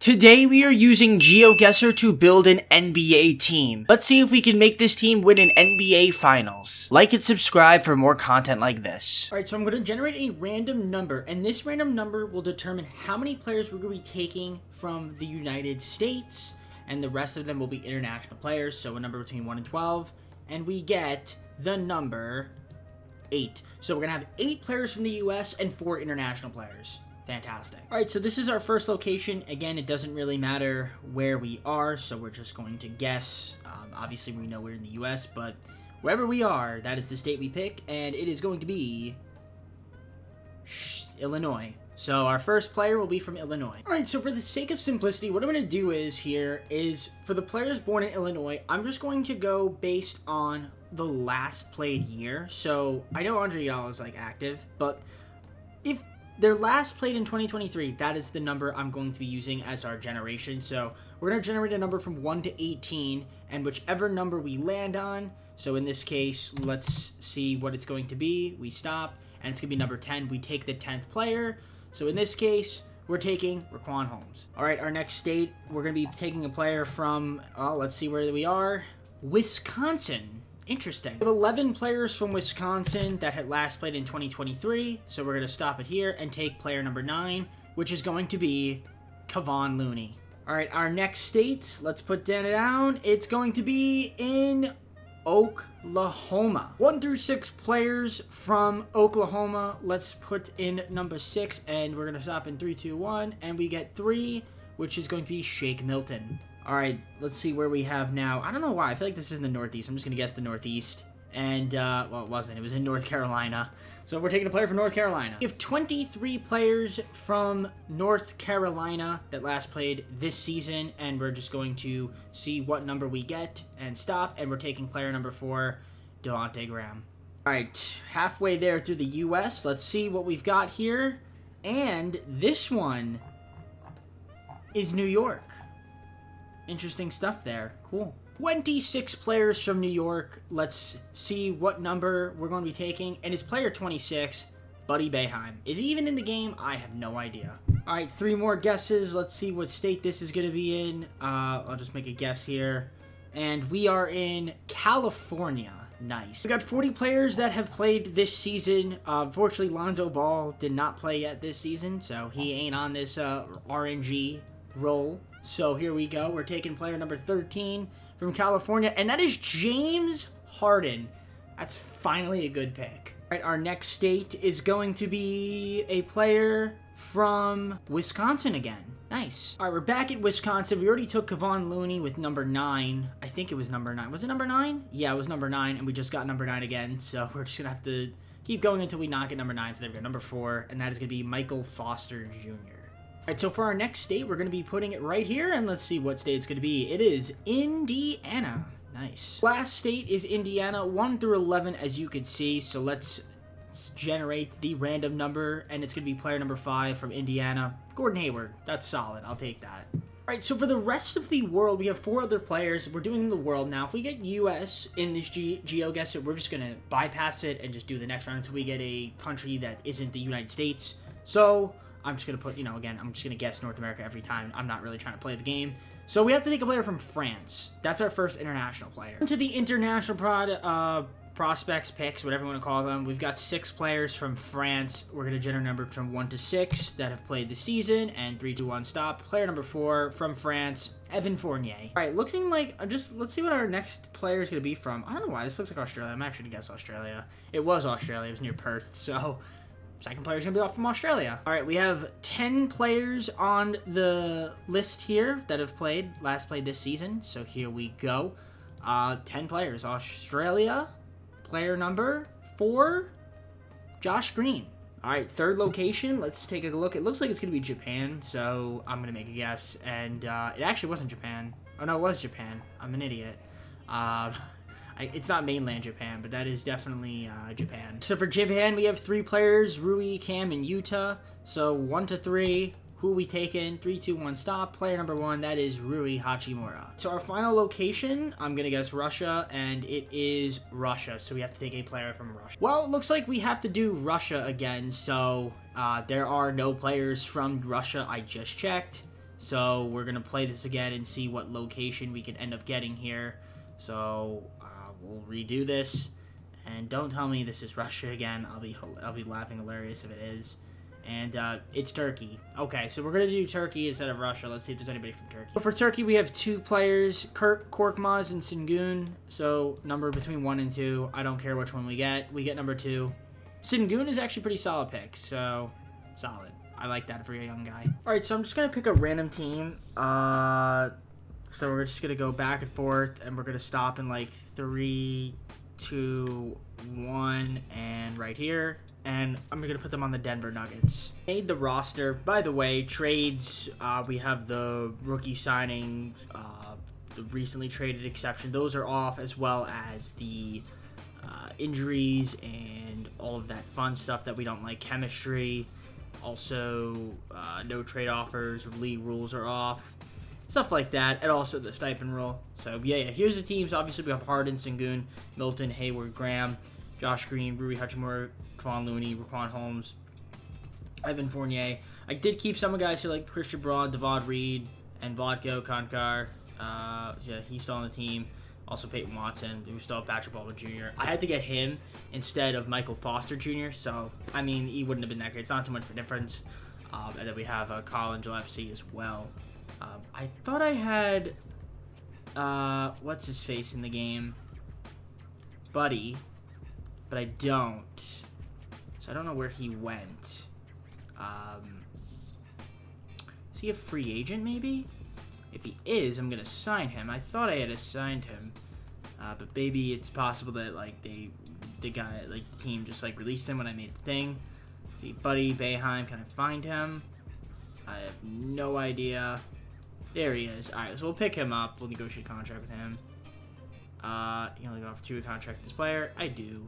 Today we are using GeoGuessr to build an NBA team. Let's see if we can make this team win an NBA Finals. Like and subscribe for more content like this. Alright, so I'm going to generate a random number, and this random number will determine how many players we're going to be taking from the United States, and the rest of them will be international players, so a number between 1 and 12, and we get the number 8. So we're going to have 8 players from the US and 4 international players. Fantastic. Alright, so this is our first location. Again, it doesn't really matter where we are, so we're just going to guess. Obviously, we know we're in the US, but wherever we are, that is the state we pick, and it is going to be Illinois. So our first player will be from Illinois. Alright, so for the sake of simplicity, what I'm going to do is for the players born in Illinois, I'm just going to go based on the last played year. So I know Andre Iguodala is like active, but if they're last played in 2023, that is the number I'm going to be using as our generation. So we're going to generate a number from 1 to 18, and whichever number we land on, so in this case, let's see what it's going to be. We stop, and it's going to be number 10. We take the 10th player. So in this case, we're taking Raquan Holmes. All right, our next state, we're going to be taking a player from, let's see where we are. Wisconsin. Interesting. We have 11 players from Wisconsin that had last played in 2023, so we're going to stop it here and take player number 9, which is going to be Kevon Looney. All right, our next state, let's put that down. It's going to be in Oklahoma. 1 through 6 players from Oklahoma. Let's put in number 6, and we're going to stop in 3, 2, 1, and we get 3, which is going to be Shake Milton. All right, let's see where we have now. I don't know why. I feel like this is in the Northeast. I'm just going to guess the Northeast. And, well, it wasn't. It was in North Carolina. So we're taking a player from North Carolina. We have 23 players from North Carolina that last played this season. And we're just going to see what number we get and stop. And we're taking player number 4, Devontae Graham. All right, halfway there through the U.S. Let's see what we've got here. And this one is New York. Interesting stuff there. Cool. 26 players from New York. Let's see what number we're going to be taking. And it's player 26, Buddy Boeheim. Is he even in the game? I have no idea. All right, 3 more guesses. Let's see what state this is going to be in. I'll just make a guess here. And we are in California. Nice. We got 40 players that have played this season. Unfortunately, Lonzo Ball did not play yet this season, so he ain't on this RNG roll. So here we go. We're taking player number 13 from California, and that is James Harden. That's finally a good pick. All right, our next state is going to be a player from Wisconsin again. Nice. All right, we're back at Wisconsin. We already took Kevon Looney with number 9. I think it was number 9. Was it number 9? Yeah, it was number 9, and we just got number 9 again. So we're just going to have to keep going until we knock at number 9. So there we go, number 4, and that is going to be Michael Foster Jr. All right, so for our next state, we're going to be putting it right here, and let's see what state it's going to be. It is Indiana. Nice. Last state is Indiana, 1 through 11, as you can see. So let's generate the random number, and it's going to be player number 5 from Indiana, Gordon Hayward. That's solid. I'll take that. All right, so for the rest of the world, we have 4 other players. We're doing the world now. If we get U.S. in this GeoGuessr, we're just going to bypass it and just do the next round until we get a country that isn't the United States. So I'm just going to put, again, I'm just going to guess North America every time. I'm not really trying to play the game. So we have to take a player from France. That's our first international player. Into the international prospects, picks, whatever you want to call them. We've got 6 players from France. We're going to generate a number from 1 to 6 that have played the season. And 3, 2, 1, stop. Player number 4 from France, Evan Fournier. All right, looking like, let's see what our next player is going to be from. I don't know why. This looks like Australia. I'm actually going to guess Australia. It was Australia. It was near Perth, so second player is going to be off from Australia. All right, we have 10 players on the list here that have last played this season. So here we go. 10 players. Australia, player number 4, Josh Green. All right, third location. Let's take a look. It looks like it's going to be Japan, so I'm going to make a guess. And it actually wasn't Japan. Oh, no, it was Japan. I'm an idiot. It's not mainland Japan, but that is definitely Japan. So for Japan, we have 3 players, Rui, Cam, and Yuta. So 1 to 3, who we taking? 3, 2, 1, stop. Player number 1, that is Rui Hachimura. So our final location, I'm going to guess Russia, and it is Russia. So we have to take a player from Russia. Well, it looks like we have to do Russia again. So there are no players from Russia. I just checked. So we're going to play this again and see what location we can end up getting here. So we'll redo this. And don't tell me this is Russia again. I'll be laughing hilarious if it is. And it's Turkey. Okay, so we're going to do Turkey instead of Russia. Let's see if there's anybody from Turkey. So for Turkey, we have 2 players, Kirk, Korkmaz, and Sengun. So number between 1 and 2. I don't care which one we get. We get number 2. Sengun is actually pretty solid pick, so solid. I like that for a young guy. All right, so I'm just going to pick a random team. So we're just going to go back and forth, and we're going to stop in like 3, 2, 1, and right here. And I'm going to put them on the Denver Nuggets. Made the roster. By the way, trades, we have the rookie signing, the recently traded exception. Those are off, as well as the injuries and all of that fun stuff that we don't like. Chemistry. Also, no trade offers, league rules are off. Stuff like that, and also the stipend rule. So, yeah, here's the teams. Obviously, we have Harden, Sengun, Milton, Hayward, Graham, Josh Green, Rui Hachimura, Kevon Looney, Raquan Holmes, Evan Fournier. I did keep some guys here like Christian Braun, Devon Reed, and Vlatko Konkar. Yeah, he's still on the team. Also Peyton Watson. We still have Patrick Baldwin Jr. I had to get him instead of Michael Foster Jr. So, I mean, he wouldn't have been that great. It's not too much of a difference. And then we have Colin Gillespie as well. I thought I had, what's his face in the game? Buddy. But I don't. So I don't know where he went. Is he a free agent maybe? If he is, I'm going to sign him. I thought I had assigned him. But maybe it's possible that, like, the team just, like, released him when I made the thing. See, Buddy Boeheim, can I find him? I have no idea. There he is. Alright, so we'll pick him up. We'll negotiate a contract with him. You only go off 2-way contract with this player. I do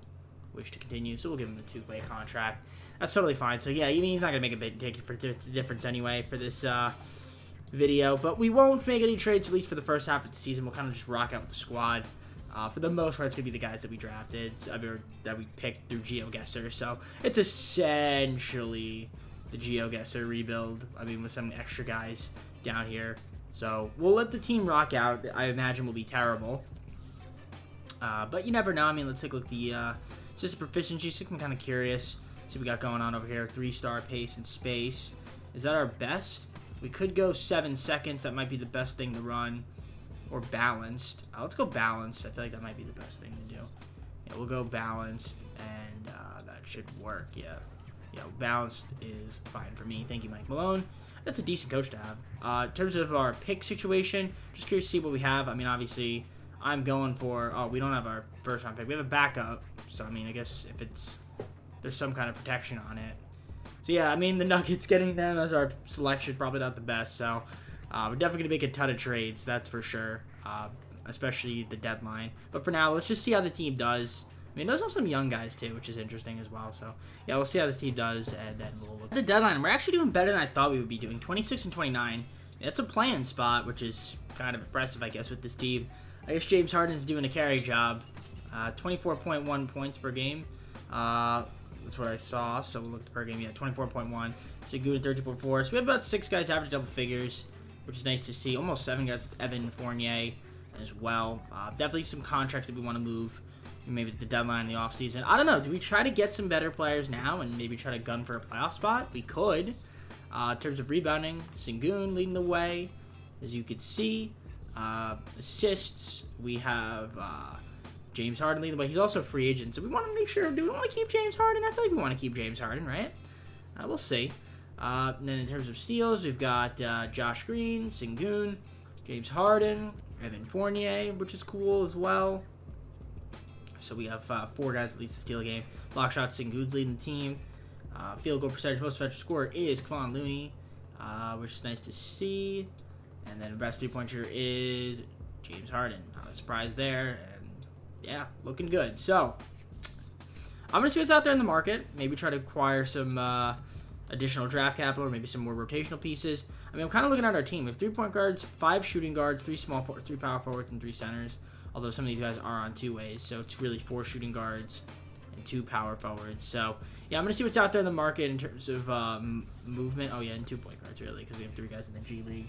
wish to continue, so we'll give him a 2-way contract. That's totally fine. So, yeah, he's not going to make a big difference anyway for this video. But we won't make any trades, at least for the first half of the season. We'll kind of just rock out with the squad. For the most part, it's going to be the guys that we drafted, that we picked through GeoGuessr. So, it's essentially the GeoGuessr rebuild. I mean, with some extra guys down here. So, we'll let the team rock out. I imagine we'll be terrible. But you never know. I mean, let's take a look at the system proficiency. So I'm kind of curious. See what we got going on over here. 3-star pace and space. Is that our best? We could go 7 seconds. That might be the best thing to run. Or balanced. Let's go balanced. I feel like that might be the best thing to do. Yeah, we'll go balanced, and that should work. Yeah, balanced is fine for me. Thank you, Mike Malone. That's a decent coach to have. In terms of our pick situation, just curious to see what we have. I mean, obviously, I'm going for... Oh, we don't have our first-round pick. We have a backup. So, I mean, I guess if there's some kind of protection on it. So, yeah, I mean, the Nuggets getting them as our selection, probably not the best. So, we're definitely going to make a ton of trades, that's for sure. Especially the deadline. But for now, let's just see how the team does. I mean, those are some young guys, too, which is interesting as well. So, yeah, we'll see how the team does, and then we'll look at the deadline. We're actually doing better than I thought we would be doing. 26 and 29. That's a playing spot, which is kind of impressive, I guess, with this team. I guess James Harden's doing a carry job. 24.1 points per game. That's what I saw. So we'll look at per game. Yeah, 24.1. So good at 30.4. So we have about 6 guys average double figures, which is nice to see. Almost 7 guys with Evan Fournier as well. Definitely some contracts that we want to move. Maybe at the deadline in the offseason. I don't know. Do we try to get some better players now and maybe try to gun for a playoff spot? We could. In terms of rebounding, Sengun leading the way, as you could see. Assists, we have James Harden leading the way. He's also a free agent, so we want to make sure. Do we want to keep James Harden? I feel like we want to keep James Harden, right? We'll see. And then in terms of steals, we've got Josh Green, Sengun, James Harden, Evan Fournier, which is cool as well. So we have 4 guys at least to steal a game. Block shots, Sengun's leading the team. Field goal percentage, most effective scorer is Kevon Looney, which is nice to see. And then best 3-point shooter is James Harden. Not a surprise there. And yeah, looking good. So I'm going to see what's out there in the market. Maybe try to acquire some additional draft capital or maybe some more rotational pieces. I mean, I'm kind of looking at our team. We have 3-point guards, 5 shooting guards, 3 power forwards, and 3 centers. Although some of these guys are on 2 ways. So it's really 4 shooting guards and 2 power forwards. So Yeah, I'm going to see what's out there in the market in terms of movement. Oh, yeah, and 2 point guards, really, because we have 3 guys in the G League.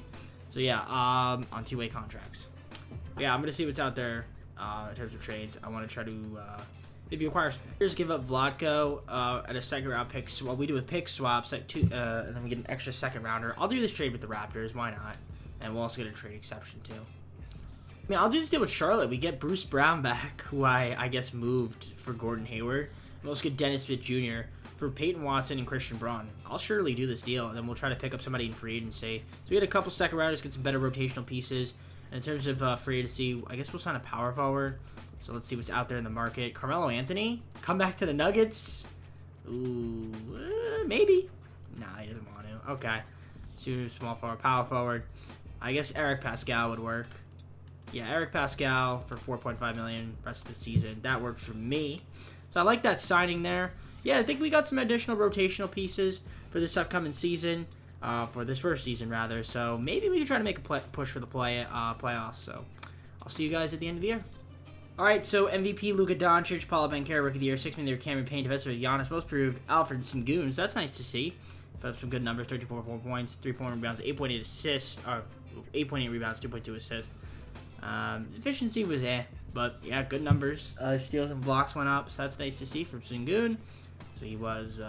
So, yeah, on 2-way contracts. But yeah, I'm going to see what's out there in terms of trades. I want to try to maybe acquire some. Here's give up Vlatko at a second-round pick. Well, we do a pick swap, and then we get an extra second-rounder. I'll do this trade with the Raptors. Why not? And we'll also get a trade exception, too. I mean, I'll do this deal with Charlotte. We get Bruce Brown back, who I guess moved for Gordon Hayward. We'll also get Dennis Smith Jr. for Peyton Watson and Christian Braun. I'll surely do this deal, and then we'll try to pick up somebody in free agency. So we had a couple second rounders, get some better rotational pieces. And in terms of free agency, I guess we'll sign a power forward. So let's see what's out there in the market. Carmelo Anthony, come back to the Nuggets. Ooh, maybe. Nah, he doesn't want to. Okay. Super small forward, power forward. I guess Eric Pascal would work. Yeah, Eric Pascal for $4.5 million rest of the season. That works for me. So I like that signing there. Yeah, I think we got some additional rotational pieces for this upcoming season, for this first season rather. So maybe we can try to make a push for the playoffs. So I'll see you guys at the end of the year. All right, so MVP Luka Doncic, Paolo Banchero, Rookie of the Year, 6 million Cameron Payne, defensive Giannis, most improved Alfred Sengun. That's nice to see. Put up some good numbers: 34 points, 3.1 rebounds, 8.8 assists, 8.8 rebounds, 2.2 assists. Efficiency was but yeah, good numbers. Steals and blocks went up, so that's nice to see from Sengun. So he was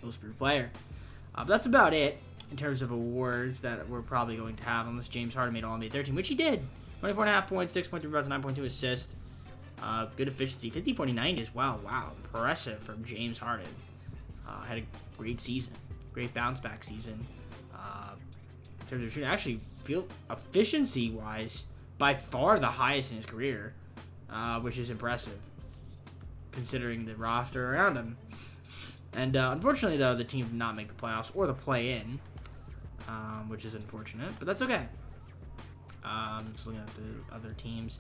most improved player. But that's about it in terms of awards that we're probably going to have, unless James Harden made All-NBA 13, which he did. 24.5 points, 6.3 rebounds, 9.2 assists. Good efficiency, 50.9 as well. Wow, impressive from James Harden. Had a great season, great bounce back season. In terms of shooting, actually feel efficiency-wise, by far the highest in his career, which is impressive considering the roster around him. And unfortunately, though, the team did not make the playoffs or the play-in, which is unfortunate, but that's okay. Just looking at the other teams.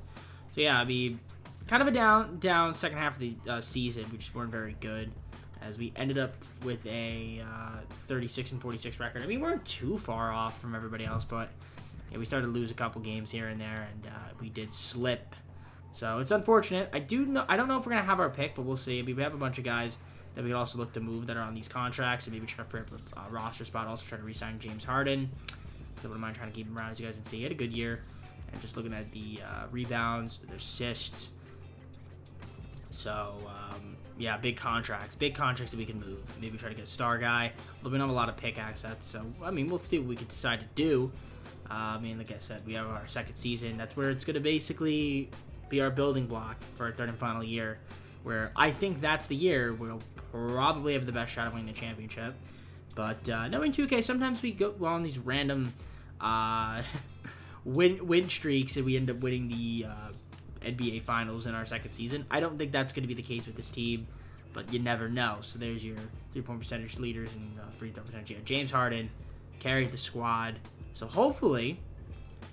So yeah, I mean, kind of a down second half of the season. We just weren't very good, as we ended up with a 36-46 record. I mean, we weren't too far off from everybody else, but yeah, we started to lose a couple games here and there, and we did slip. So it's unfortunate. I don't know if we're gonna have our pick, but we'll see. I mean, we have a bunch of guys that we could also look to move that are on these contracts, and maybe try to free up a roster spot. Also try to re-sign James Harden. So I wouldn't mind trying to keep him around, as you guys can see. He had a good year. And just looking at the rebounds, the assists. So, yeah, big contracts. Big contracts that we can move. Maybe try to get a star guy. Although we don't have a lot of pick assets. So, I mean, we'll see what we can decide to do. I mean, like I said, we have our second season. That's where it's going to basically be our building block for our third and final year. Where I think that's the year we'll probably have the best shot of winning the championship. But knowing 2K, sometimes we go on these random win streaks and we end up winning the NBA Finals in our second season. I don't think that's going to be the case with this team, but you never know. So there's your 3-point percentage leaders and free throw percentage. Yeah, James Harden carried the squad. So hopefully,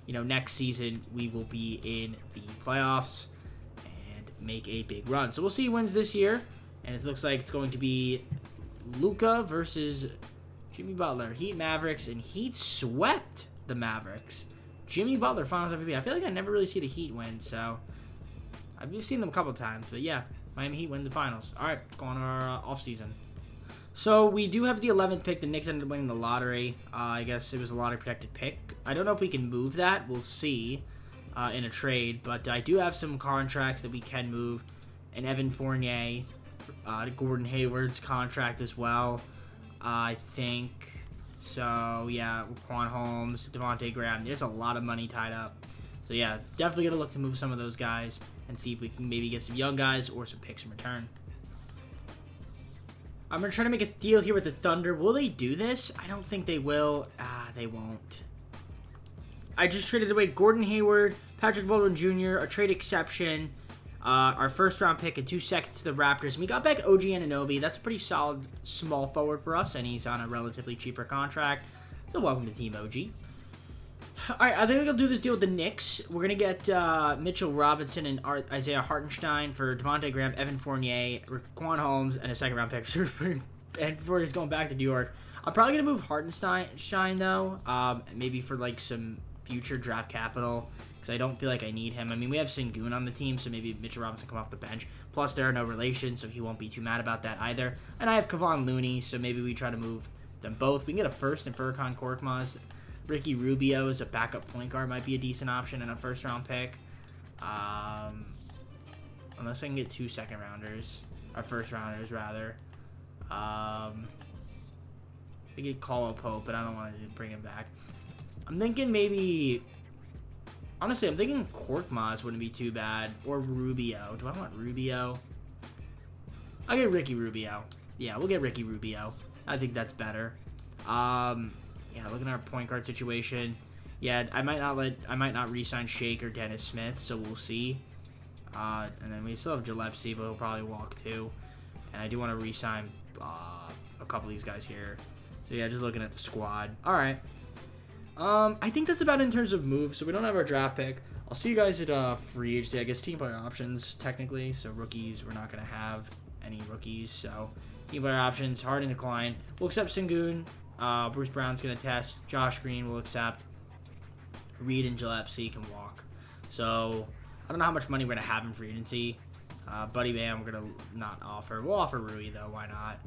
next season we will be in the playoffs and make a big run. So we'll see who wins this year. And it looks like it's going to be Luka versus Jimmy Butler. Heat Mavericks, and Heat swept the Mavericks. Jimmy Butler Finals MVP. I feel like I never really see the Heat win, so I've just seen them a couple times. But yeah, Miami Heat win the Finals. All right, let's go on our offseason. So we do have the 11th pick. The Knicks ended up winning the lottery. I guess it was a lottery protected pick. I don't know if we can move that. We'll see in a trade. But I do have some contracts that we can move. And Evan Fournier, Gordon Hayward's contract as well, I think. So, yeah, Quan Holmes, Devontae Graham. There's a lot of money tied up. So, yeah, definitely going to look to move some of those guys and see if we can maybe get some young guys or some picks in return. I'm going to try to make a deal here with the Thunder. Will they do this? I don't think they will. They won't. I just traded away Gordon Hayward, Patrick Baldwin Jr., a trade exception, our first-round pick, and 2 seconds to the Raptors. And we got back OG Anunoby. That's a pretty solid small forward for us, and he's on a relatively cheaper contract. So welcome to Team OG. All right, I think I'll do this deal with the Knicks. We're going to get Mitchell Robinson and Isaiah Hartenstein for Devontae Graham, Evan Fournier, Quan Holmes, and a second-round pick. And Fournier's going back to New York. I'm probably going to move Hartenstein, though, maybe for, like, some future draft capital, because I don't feel like I need him. I mean, we have Sengun on the team, so maybe Mitchell Robinson come off the bench. Plus, there are no relations, so he won't be too mad about that either. And I have Kevon Looney, so maybe we try to move them both. We can get a first and Furkan Korkmaz. Ricky Rubio as a backup point guard might be a decent option and a first-round pick. Unless I can get 2 second-rounders. Or first-rounders, rather. I get Caldwell Pope, but I don't want to bring him back. I'm thinking maybe... Honestly, I'm thinking Korkmaz wouldn't be too bad. Or Rubio. Do I want Rubio? I'll get Ricky Rubio. Yeah, we'll get Ricky Rubio. I think that's better. Yeah, looking at our point guard situation. Yeah, I might not re-sign Shake or Dennis Smith, so we'll see. And then we still have Gillespie, but he'll probably walk too. And I do want to re-sign a couple of these guys here. So yeah, just looking at the squad. All right. I think that's about it in terms of moves. So we don't have our draft pick. I'll see you guys at free agency. I guess team player options technically. So rookies, we're not gonna have any rookies. So team player options, Harden decline. We'll accept Sengun. Bruce Brown's gonna test. Josh Green will accept. Reed and Gillespie can walk. So I don't know how much money we're gonna have in free agency. Buddy Bam, we're gonna not offer. We'll offer Rui though. Why not?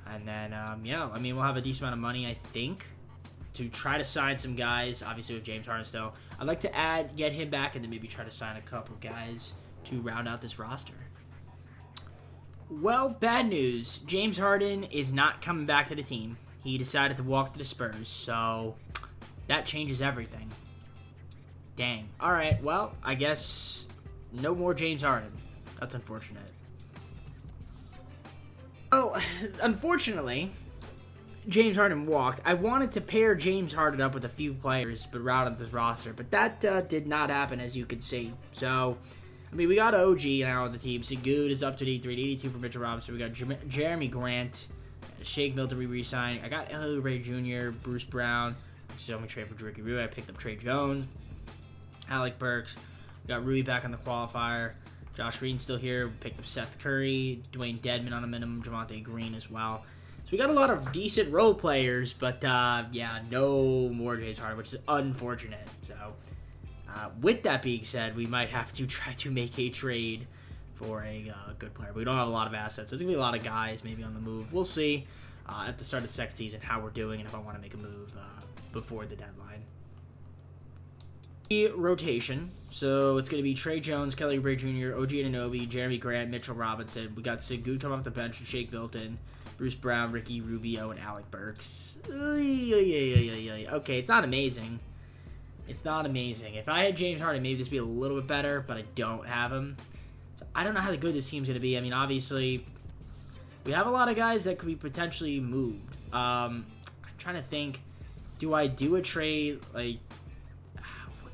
And then yeah, I mean we'll have a decent amount of money, I think, to try to sign some guys. Obviously with James Harden still, I'd like to get him back, and then maybe try to sign a couple guys to round out this roster. Well, bad news. James Harden is not coming back to the team. He decided to walk to the Spurs, so that changes everything. Dang. All right, well, I guess no more James Harden. That's unfortunate. Oh, unfortunately, James Harden walked. I wanted to pair James Harden up with a few players, but round out this roster, but that did not happen, as you can see. So, I mean, we got OG now on the team. Good is up to 83, 82 for Mitchell Robinson. We got Jeremy Grant, Shake Milton we re-signed. I got Ellie Ray Jr., Bruce Brown. So I'm going to trade for Ricky Rubio. I picked up Trey Jones, Alec Burks. We got Rui back on the qualifier. Josh Green still here. We picked up Seth Curry, Dwayne Dedmon on a minimum, Javonte Green as well. So we got a lot of decent role players, but yeah, no more James Harden, which is unfortunate. So with that being said, we might have to try to make a trade for a good player. We don't have a lot of assets. There's going to be a lot of guys maybe on the move. We'll see at the start of the second season how we're doing and if I want to make a move before the deadline. Rotation. So it's going to be Trey Jones, Kelly Oubre Jr., OG Anunoby, Jeremy Grant, Mitchell Robinson. We got Sengun coming off the bench with Shake Milton, Bruce Brown, Ricky Rubio, and Alec Burks. Okay, it's not amazing. It's not amazing. If I had James Harden, maybe this would be a little bit better, but I don't have him. So I don't know how good this team's going to be. I mean, obviously, we have a lot of guys that could be potentially moved. I'm trying to think. Do I do a trade? Like,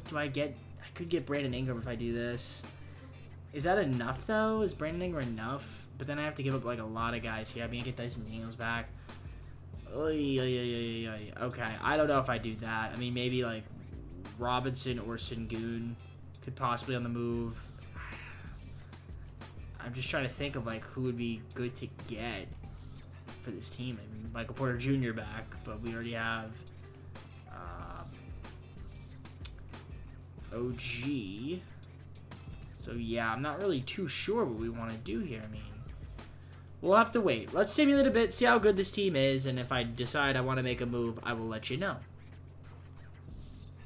do I could get Brandon Ingram if I do this. Is that enough, though? Is Brandon Ingram enough? But then I have to give up, like, a lot of guys here. I mean, I get Dyson Daniels back. Okay, I don't know if I do that. I mean, maybe, like, Robinson or Sengun could possibly on the move. I'm just trying to think of, like, who would be good to get for this team. I mean, Michael Porter Jr. back, but we already have OG. So, yeah, I'm not really too sure what we want to do here. I mean, we'll have to wait. Let's simulate a bit, see how good this team is, and if I decide I want to make a move, I will let you know.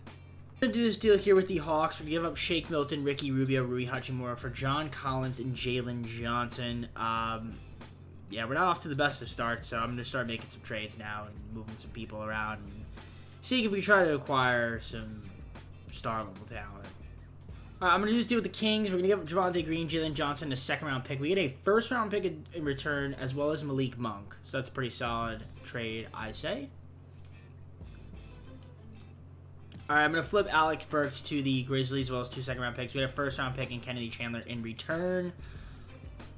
I'm going to do this deal here with the Hawks. We're going to give up Shake Milton, Ricky Rubio, Rui Hachimura for John Collins and Jalen Johnson. Yeah, we're not off to the best of starts, so I'm going to start making some trades now and moving some people around and seeing if we can try to acquire some star-level talent. I'm going to do this deal with the Kings. We're going to give up Javonte Green, Jalen Johnson, a second-round pick. We get a first-round pick in return, as well as Malik Monk. So that's a pretty solid trade, I say. All right, I'm going to flip Alec Burks to the Grizzlies, as well as 2 second-round picks. We had a first-round pick and Kennedy Chandler in return.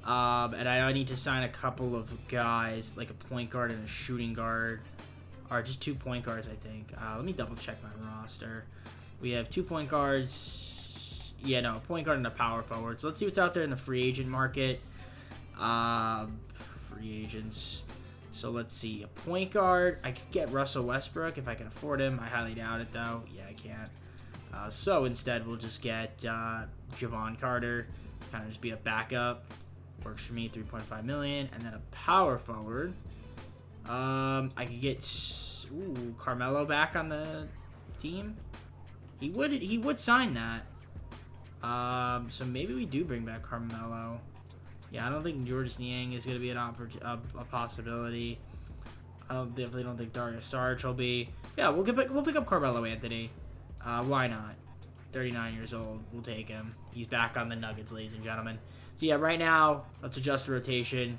And I need to sign a couple of guys, like a point guard and a shooting guard. Or just 2 point guards, I think. Let me double-check my roster. We have 2 point guards. Yeah, no, a point guard and a power forward. So let's see what's out there in the free agent market. Free agents. So let's see. A point guard. I could get Russell Westbrook if I can afford him. I highly doubt it, though. Yeah, I can't. So instead, we'll just get Javon Carter. Kind of just be a backup. Works for me, $3.5 million. And then a power forward. I could get Carmelo back on the team. He would sign that. So maybe we do bring back Carmelo. Yeah, I don't think George Niang is going to be a possibility. I definitely don't think Dario Saric will be. Yeah, we'll pick up Carmelo Anthony. Why not? 39 years old. We'll take him. He's back on the Nuggets, ladies and gentlemen. So yeah, right now, let's adjust the rotation.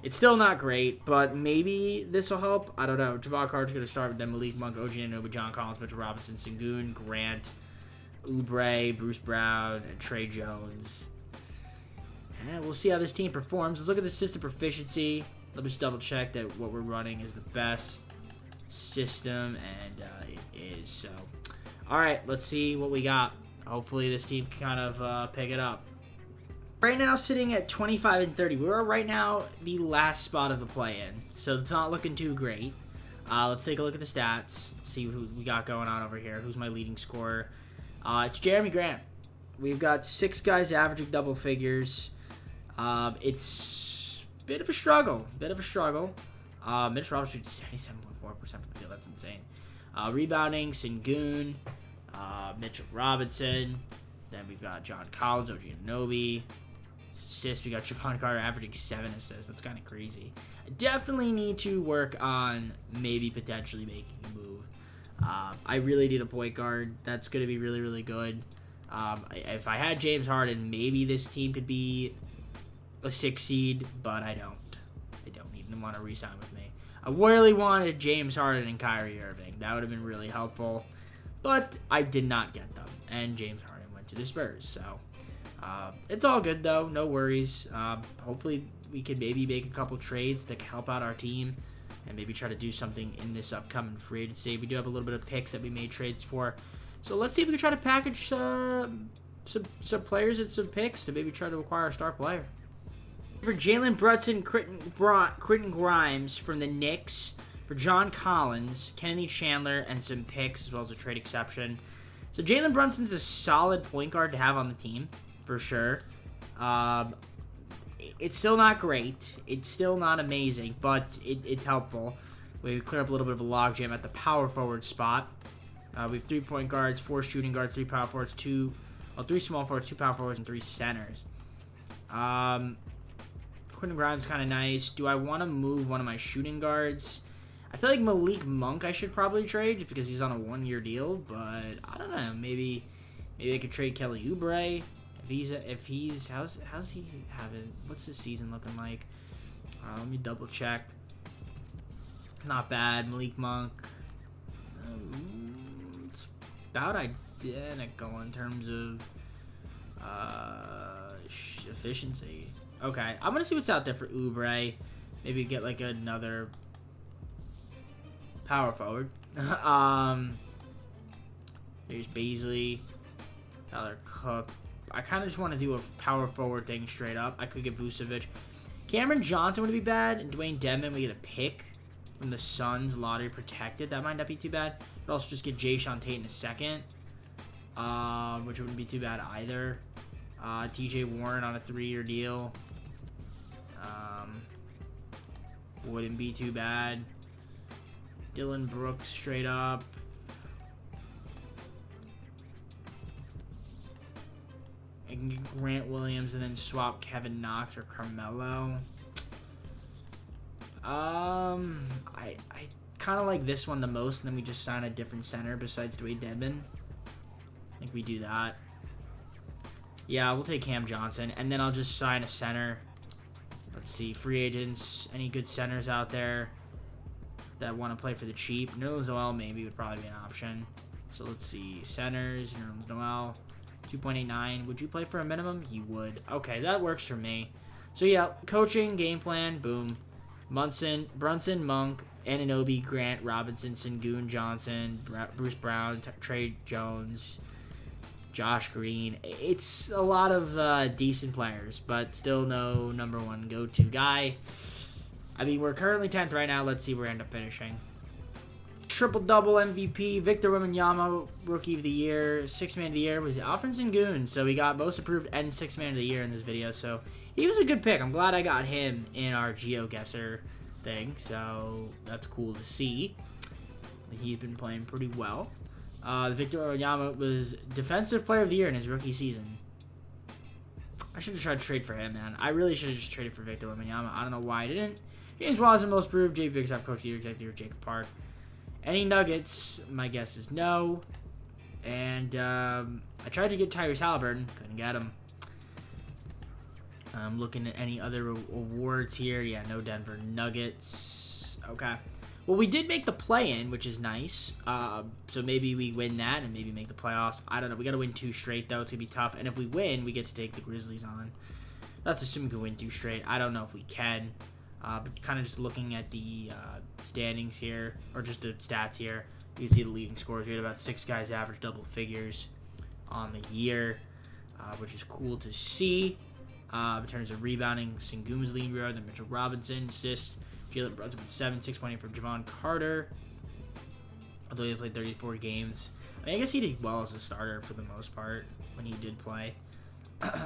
It's still not great, but maybe this will help. I don't know. Javon Carter's going to start, then Malik Monk, OG Anunoby, John Collins, Mitchell Robinson, Sengun, Grant, Oubre, Bruce Brown, and Trey Jones. And we'll see how this team performs. Let's look at the system proficiency. Let me just double check that what we're running is the best system, and it is. So, all right, let's see what we got. Hopefully this team can kind of pick it up. Right now, sitting at 25 and 30. We're right now the last spot of the play-in, so it's not looking too great. Let's take a look at the stats. Let's see who we got going on over here. Who's my leading scorer? It's Jeremy Grant. We've got 6 guys averaging double figures. It's a bit of a struggle. Mitch Robinson shoots 77.4% from the field. That's insane. Rebounding, Sengun, Mitchell Robinson. Then we've got John Collins, OG Anunoby. Assists, we got Javon Carter averaging 7 assists. That's kind of crazy. I definitely need to work on maybe potentially making a move. I really need a point guard. That's going to be really, really good. If I had James Harden, maybe this team could be a 6 seed, but I don't. I don't even want to re-sign with me. I really wanted James Harden and Kyrie Irving. That would have been really helpful, but I did not get them, and James Harden went to the Spurs, so it's all good, though. No worries. Hopefully, we can maybe make a couple trades to help out our team and maybe try to do something in this upcoming free agency. We do have a little bit of picks that we made trades for, so let's see if we can try to package some players and some picks to maybe try to acquire a star player. For Jalen Brunson, Quentin Grimes from the Knicks. For John Collins, Kennedy Chandler, and some picks, as well as a trade exception. So Jalen Brunson's a solid point guard to have on the team, for sure. It's still not great. It's still not amazing, but it's helpful. We clear up a little bit of a logjam at the power forward spot. We have 3 point guards, 4 shooting guards, 3 power forwards, 3 small forwards, 2 power forwards, and 3 centers. Quentin Grimes kind of nice. Do I want to move one of my shooting guards? I feel like Malik Monk I should probably trade just because he's on a 1-year deal, but I don't know. Maybe I could trade Kelly Oubre if he's how's he having? What's his season looking like? Let me double check. Not bad. Malik Monk. It's about identical in terms of efficiency. Okay, I'm gonna see what's out there for Oubre. Maybe get like another power forward. There's Beasley, Tyler Cook. I kind of just want to do a power forward thing straight up. I could get Vucevic. Cameron Johnson would be bad, and Dwayne Dedmon, we get a pick from the Suns, lottery protected. That might not be too bad. Could also just get Jay Sean Tate in a second, which wouldn't be too bad either. TJ Warren on a 3-year deal. Wouldn't be too bad. Dylan Brooks straight up. I can get Grant Williams and then swap Kevin Knox or Carmelo. I kind of like this one the most, and then we just sign a different center besides Dwayne Dedmon. I think we do that. Yeah, we'll take Cam Johnson, and then I'll just sign a center. Let's see, free agents. Any good centers out there that want to play for the cheap? Nerlens Noel maybe would probably be an option. So let's see, centers. Nerlens Noel, 2.89. Would you play for a minimum? You would. Okay, that works for me. So yeah, coaching, game plan, boom. Brunson, Monk, Anunoby, Grant, Robinson, Sengun, Johnson, Bruce Brown, Trey Jones, Josh Green. It's a lot of decent players, but still no number one go-to guy. I mean, we're currently 10th right now. Let's see where we end up finishing. Triple-double MVP, Victor Wembanyama, Rookie of the Year, Sixth Man of the Year was Alfred Sengun. So we got Most Improved and Sixth Man of the Year in this video. So he was a good pick. I'm glad I got him in our GeoGuessr thing. So that's cool to see. He's been playing pretty well. Victor Wembanyama was Defensive Player of the Year in his rookie season. I should have tried to trade for him, man. I really should have just traded for Victor Wembanyama. I don't know why I didn't. James Wiseman, Most Improved, J. Biggs, Coach of the Year, Executive, Jacob Park. Any Nuggets? My guess is no. And I tried to get Tyrese Halliburton. Couldn't get him. I'm looking at any other awards here. Yeah, no Denver Nuggets. Okay. Well, we did make the play-in, which is nice. So maybe we win that and maybe make the playoffs. I don't know. We got to win 2 straight, though. It's going to be tough. And if we win, we get to take the Grizzlies on. That's assuming we can win 2 straight. I don't know if we can. But kind of just looking at the standings here, or just the stats here, you can see the leading scores. We had about 6 guys average double figures on the year, which is cool to see. In terms of rebounding, Sengun was leading rebound, then Mitchell Robinson, assists, Jalen Brunson with 7, 6.8 from Javon Carter. Although he played 34 games. I mean, I guess he did well as a starter for the most part when he did play.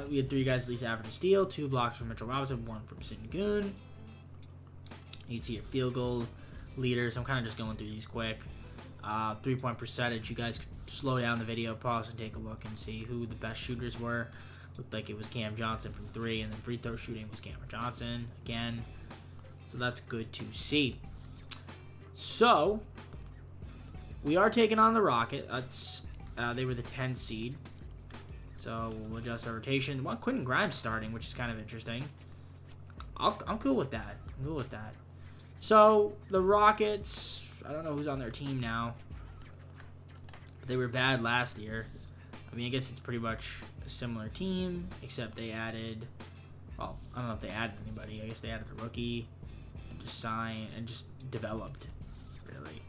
We had 3 guys at least average a steal, 2 blocks from Mitchell Robinson, 1 from Sengun. You can see your field goal leaders. I'm kind of just going through these quick. 3-point percentage. You guys slow down the video, pause, and take a look and see who the best shooters were. Looked like it was Cam Johnson from 3, and then free throw shooting was Cameron Johnson again. So that's good to see. So we are taking on the Rocket. That's they were the 10 seed. So we'll adjust our rotation. Want Quentin Grimes starting, which is kind of interesting. I'm cool with that. I'm cool with that. So the Rockets, I don't know who's on their team now. But they were bad last year. I mean, I guess it's pretty much a similar team, except they added, well, I don't know if they added anybody. I guess they added a rookie and just signed and just developed, really.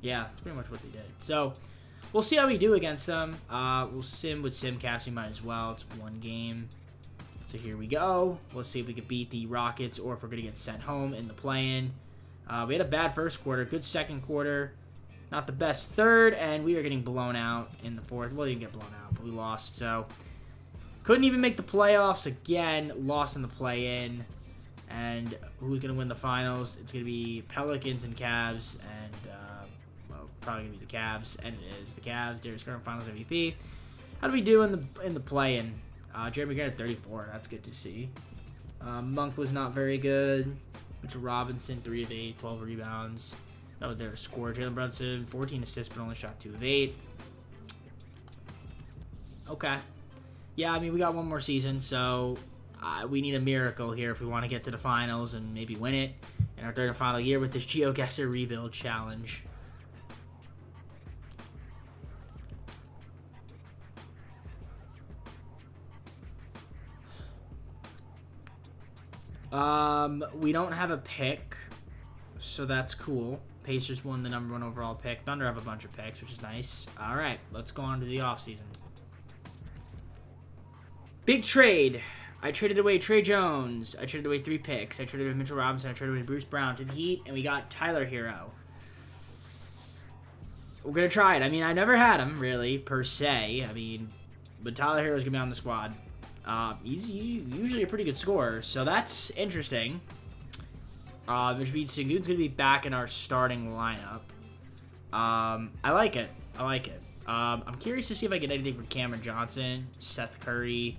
Yeah, that's pretty much what they did. So we'll see how we do against them. We'll sim with Simcast. We might as well. It's 1 game. So here we go. Let's see if we can beat the Rockets or if we're going to get sent home in the play-in. We had a bad first quarter, good second quarter. Not the best third, and we are getting blown out in the fourth. Well, you didn't get blown out, but we lost. So couldn't even make the playoffs again. Lost in the play-in. And who's going to win the finals? It's going to be Pelicans and Cavs, and well, probably going to be the Cavs, and it is the Cavs. Darius Garland, Finals MVP. How do we do in the play-in? Jeremy Grant at 34. That's good to see. Monk was not very good. Mitchell Robinson, 3 of 8, 12 rebounds. That was their score. Jalen Brunson, 14 assists, but only shot 2 of 8. Okay. Yeah, I mean, we got 1 more season, so we need a miracle here if we want to get to the finals and maybe win it in our 3rd and final year with this GeoGuessr Rebuild Challenge. We don't have a pick, so that's cool. Pacers won the #1 overall pick. Thunder have a bunch of picks, which is nice. All right, let's go on to the offseason. Big trade. I traded away Trey Jones. I traded away 3 picks. I traded away Mitchell Robinson. I traded away Bruce Brown to the Heat, and we got Tyler Hero. We're going to try it. I mean, I never had him, really, per se. I mean, but Tyler Hero's going to be on the squad. He's usually a pretty good scorer, so that's interesting. Which means Sengun's going to be back in our starting lineup. I like it. I like it. I'm curious to see if I get anything from Cameron Johnson, Seth Curry,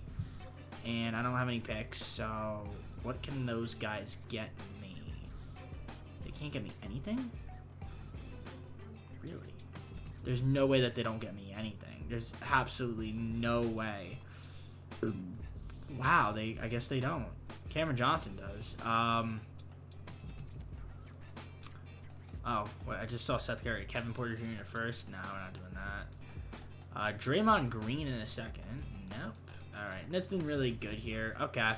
and I don't have any picks, so what can those guys get me? They can't get me anything? Really? There's no way that they don't get me anything. There's absolutely no way. Wow, I guess they don't. Cameron Johnson does. Oh, wait, I just saw Seth Curry. Kevin Porter Jr. first. No, we're not doing that. Draymond Green in a second. Nope. Alright, nothing really good here. Okay. I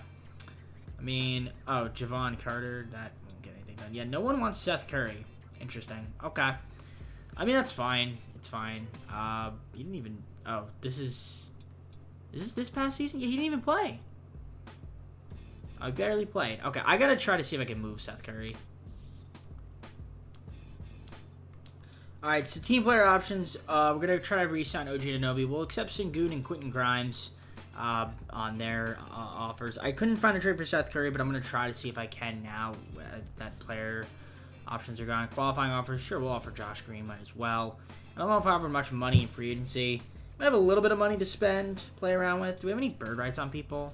mean, oh, Javon Carter. That won't get anything done. Yeah, no one wants Seth Curry. Interesting. Okay. I mean, that's fine. It's fine. He didn't even... Oh, this is... Is this past season? Yeah, he didn't even play. I barely played. Okay, I gotta try to see if I can move Seth Curry. Alright, so team player options. We're going to try to re-sign OG Anunoby. We'll accept Sengun and Quentin Grimes on their offers. I couldn't find a trade for Seth Curry, but I'm going to try to see if I can now that player options are gone. Qualifying offers, sure, we'll offer Josh Green, might as well. I don't know if I offer much money in free agency. I have a little bit of money to spend, play around with. Do we have any bird rights on people?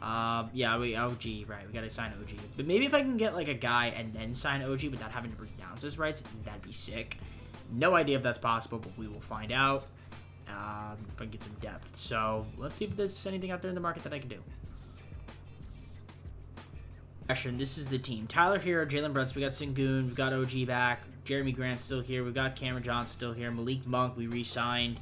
Yeah, OG, right, we got to sign OG. But maybe if I can get like a guy and then sign OG without having to renounce his rights, that'd be sick. No idea if that's possible, but we will find out if I can get some depth. So let's see if there's anything out there in the market that I can do. This is the team. Tyler Hero, Jalen Brunson, we got Sengun, we got OG back, Jeremy Grant still here, we got Cameron Johnson still here, Malik Monk we re-signed,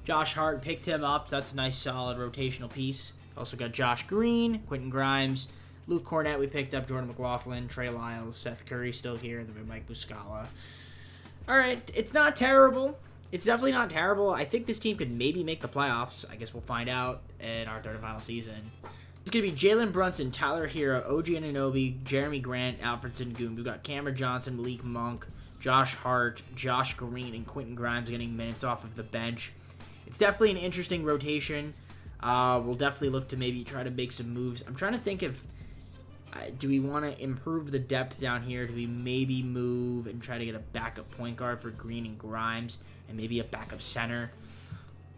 Josh Hart picked him up, so that's a nice solid rotational piece. Also got Josh Green, Quentin Grimes, Luke Cornett we picked up, Jordan McLaughlin, Trey Lyles, Seth Curry still here, and then Mike Muscala. Alright, it's not terrible. It's definitely not terrible. I think this team could maybe make the playoffs. I guess we'll find out in our third and final season. It's going to be Jalen Brunson, Tyler Hero, OG Anunoby, Jeremy Grant, Alfred Sengun. We've got Cameron Johnson, Malik Monk, Josh Hart, Josh Green, and Quentin Grimes getting minutes off of the bench. It's definitely an interesting rotation. We'll definitely look to maybe try to make some moves. I'm trying to think if... do we want to improve the depth down here? Do we maybe move and try to get a backup point guard for Green and Grimes and maybe a backup center?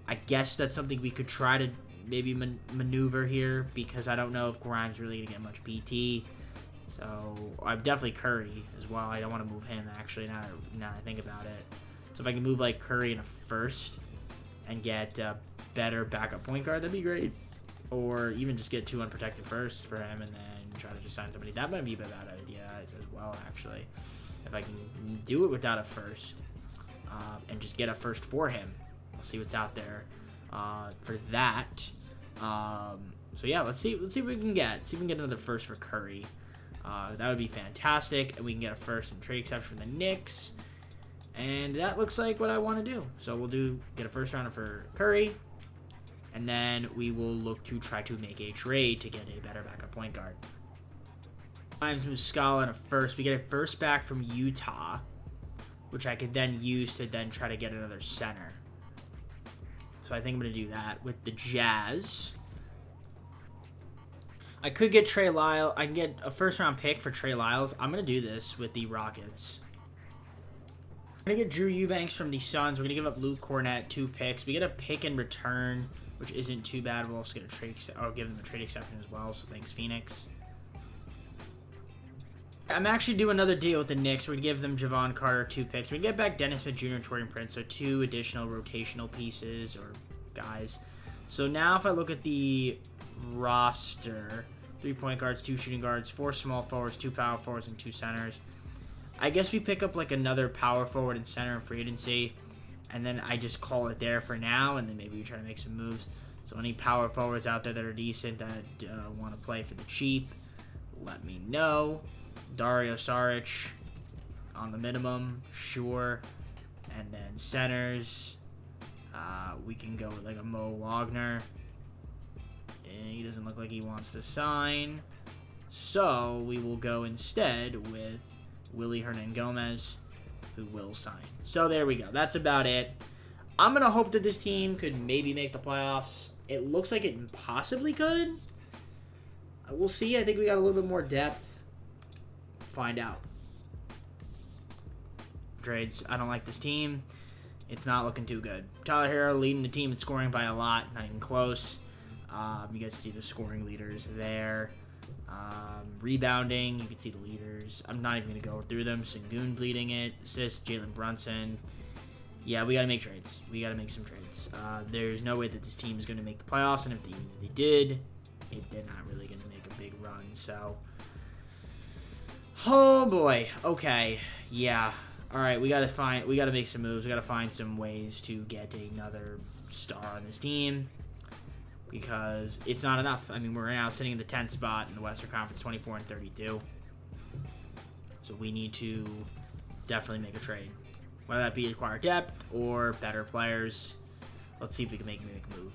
I guess that's something we could try to maybe maneuver here because I don't know if Grimes really going to get much PT. So I'm definitely Curry as well. I don't want to move him actually now that I think about it. So if I can move like Curry in a first and get a better backup point guard, that'd be great. Or even just get 2 unprotected first for him and then try to just sign somebody. That might be a bad idea as well, actually. If I can do it without a first and just get a first for him. We'll see what's out there for that. So yeah, let's see what we can get. See if we can get another first for Curry. That would be fantastic. And we can get a first and trade exception from the Knicks. And that looks like what I want to do. So we'll get a first rounder for Curry. And then we will look to try to make a trade to get a better backup point guard. Grimes, Muscala, and a first. We get a first back from Utah, which I could then use to then try to get another center. So I think I'm going to do that with the Jazz. I could get Trey Lyles. I can get a first-round pick for Trey Lyles. I'm going to do this with the Rockets. I'm going to get Drew Eubanks from the Suns. We're going to give up Luke Cornett 2 picks. We get a pick in return, which isn't too bad. We'll also get a trade. I'll give them a trade exception as well. So thanks, Phoenix. I'm actually doing another deal with the Knicks. We're going to give them Javon Carter 2 picks. We get back Dennis Smith Jr. and Torian Prince, so 2 additional rotational pieces or guys. So now if I look at the roster, 3 point guards, 2 shooting guards, 4 small forwards, 2 power forwards, and 2 centers. I guess we pick up like another power forward and center in free agency, and then I just call it there for now, and then maybe we try to make some moves. So any power forwards out there that are decent that want to play for the cheap, let me know. Dario Saric on the minimum, sure. And then centers, we can go with like a Mo Wagner. And he doesn't look like he wants to sign. So we will go instead with Willie Hernan-Gomez, who will sign. So there we go. That's about it. I'm going to hope that this team could maybe make the playoffs. It looks like it possibly could. We'll see. I think we got a little bit more depth. Find out. Trades. I don't like this team. It's not looking too good. Tyler Hero leading the team in scoring by a lot. Not even close. You guys see the scoring leaders there. Rebounding, you can see the leaders. I'm not even going to go through them. Sengun leading it. Assists, Jalen Brunson. Yeah, we got to make trades. We got to make some trades. There's no way that this team is going to make the playoffs, and if they did, they're not really going to make a big run. So, oh boy. Okay. Yeah. All right. We got to make some moves. We got to find some ways to get another star on this team, because it's not enough. I mean, we're now sitting in the 10th spot in the Western Conference, 24-32. So we need to definitely make a trade, whether that be acquire depth or better players. Let's see if we can make a move.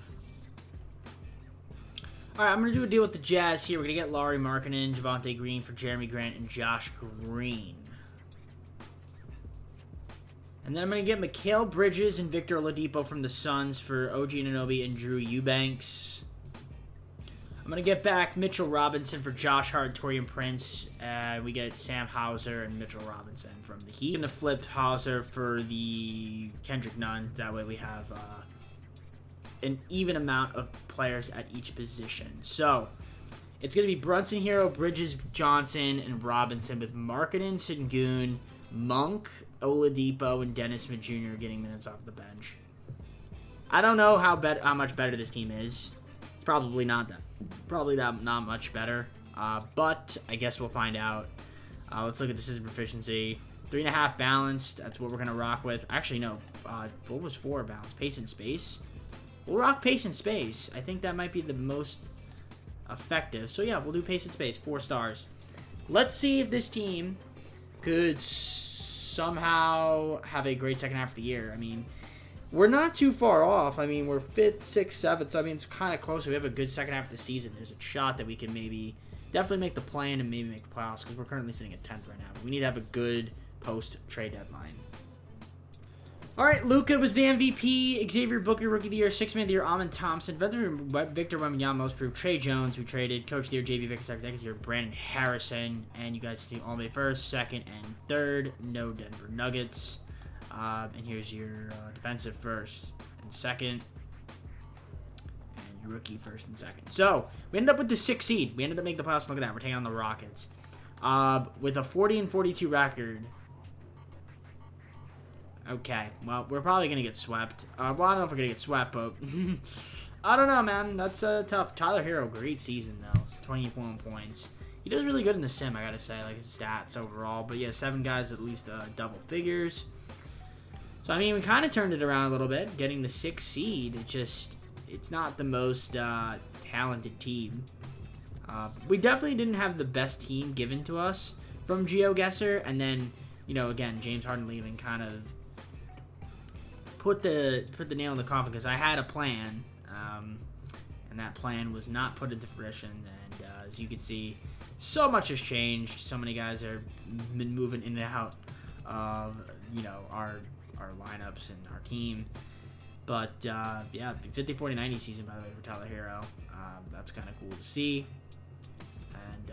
All right, I'm going to do a deal with the Jazz here. We're going to get Lauri Markkanen, Javonte Green for Jeremy Grant, and Josh Green. And then I'm going to get Mikal Bridges and Victor Oladipo from the Suns for OG Anunoby and Drew Eubanks. I'm going to get back Mitchell Robinson for Josh Hart, Taurean Prince. We get Sam Hauser and Mitchell Robinson from the Heat. I'm going to flip Hauser for the Kendrick Nunn. That way we have an even amount of players at each position. So it's going to be Brunson, Hero, Bridges, Johnson, and Robinson with Markkanen, Sengun, Monk, Oladipo, and Dennis Smith Jr. getting minutes off the bench. I don't know how much better this team is. It's probably not much better. But I guess we'll find out. Let's look at decision proficiency. 3.5 balanced. That's what we're gonna rock with. Actually, no. What was 4 balanced? Pace and space. We'll rock pace and space. I think that might be the most effective. So yeah, we'll do pace and space. 4 stars. Let's see if this team could somehow have a great second half of the year. I mean, we're not too far off. I mean, we're 5th, 6th, 7th. So, I mean, it's kind of close. We have a good second half of the season. There's a shot that we can definitely make the play-in and maybe make the playoffs because we're currently sitting at 10th right now. But we need to have a good post-trade deadline. All right, Luka was the MVP. Xavier Booker, Rookie of the Year. 6th Man of the Year, Amin Thompson. Victor Wembanyama, most improved. Trey Jones, we traded. Coach of the Year, JB Vickers. Second of the Year, Brandon Harrison. And you guys see all the way 1st, 2nd, and 3rd. No Denver Nuggets. And here's your defensive 1st and 2nd. And your rookie 1st and 2nd. So, we ended up with the 6th seed. We ended up making the playoffs. Look at that. We're taking on the Rockets. With a 40-42 record. Okay. Well, we're probably going to get swept. Well, I don't know if we're going to get swept, but I don't know, man. That's tough. Tyler Hero, great season, though. It's 21 points. He does really good in the sim, I got to say. Like, his stats overall. But, yeah, 7 guys at least double figures. So, I mean, we kind of turned it around a little bit, getting the 6th seed. It's not the most talented team. We definitely didn't have the best team given to us from GeoGuessr. And then, you know, again, James Harden leaving kind of put the nail in the coffin because I had a plan. And that plan was not put into fruition. And as you can see, so much has changed. So many guys have been moving in and out of, you know, our lineups and our team. But yeah, 50-40-90 season, by the way, for Tyler Hero. That's kind of cool to see. And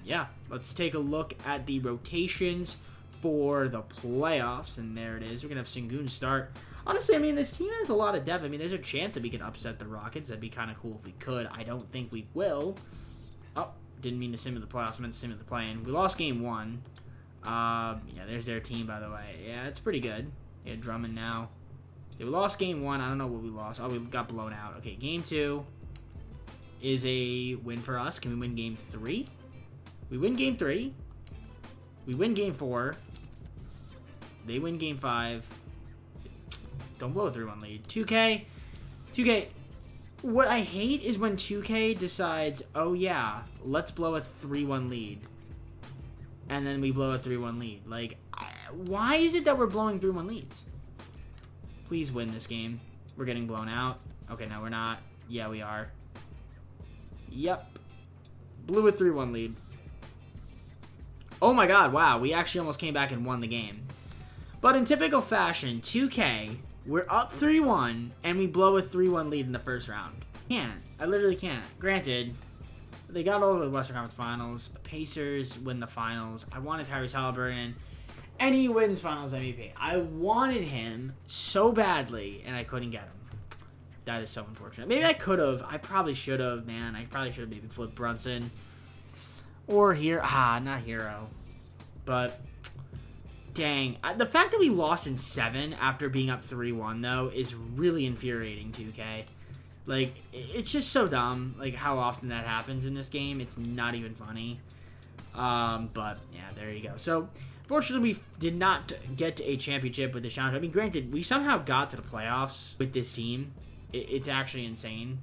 yeah, let's take a look at the rotations for the playoffs. And there it is. We're going to have Sengun start. Honestly, I mean, this team has a lot of depth. I mean, there's a chance that we can upset the Rockets. That'd be kind of cool if we could. I don't think we will. Oh, didn't mean to sim in the playoffs. I meant to sim in the play-in. We lost game 1. Yeah, there's their team, by the way. Yeah, it's pretty good. Yeah, Drummond now. Yeah, we lost game 1. I don't know what we lost. Oh, we got blown out. Okay, game 2 is a win for us. Can we win game 3? We win game 3. We win game 4. They win game 5. Don't blow a 3-1 lead. 2K. What I hate is when 2K decides, oh yeah, let's blow a 3-1 lead. And then we blow a 3-1 lead. Like, why is it that we're blowing 3-1 leads? Please win this game. We're getting blown out. Okay, no, we're not. Yeah, we are. Yep. Blew a 3-1 lead. Oh my god, wow. We actually almost came back and won the game. But in typical fashion, 2K, we're up 3-1, and we blow a 3-1 lead in the first round. Can't. I literally can't. Granted, they got all the Western Conference Finals. Pacers win the finals. I wanted Tyrese Haliburton, and he wins Finals MVP. I wanted him so badly, and I couldn't get him. That is so unfortunate. Maybe I could have. I probably should have, man. I probably should have maybe flipped Brunson. Or here. Not Hero. But dang. The fact that we lost in 7 after being up 3-1, though, is really infuriating, 2K. Like, it's just so dumb, like, how often that happens in this game. It's not even funny. But, yeah, there you go. So, fortunately, we did not get to a championship with this challenge. I mean, granted, we somehow got to the playoffs with this team. It's actually insane.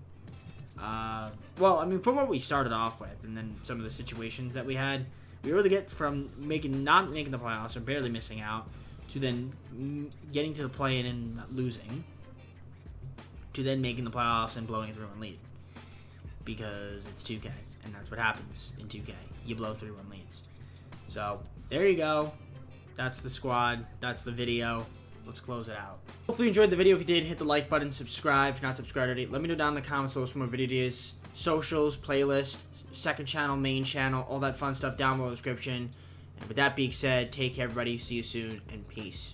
Well, I mean, from what we started off with, and then some of the situations that we had, we really get from not making the playoffs or barely missing out to then getting to the play-in and losing to then making the playoffs and blowing a 3-1 lead. because it's 2K, and that's what happens in 2K. You blow 3-1 leads. So, there you go. That's the squad. That's the video. Let's close it out. Hopefully you enjoyed the video. If you did, hit the like button, subscribe if you're not subscribed already. Let me know down in the comments below some more video ideas, socials, playlist, second channel, main channel, all that fun stuff down below in the description. And with that being said, take care everybody. See you soon, and peace.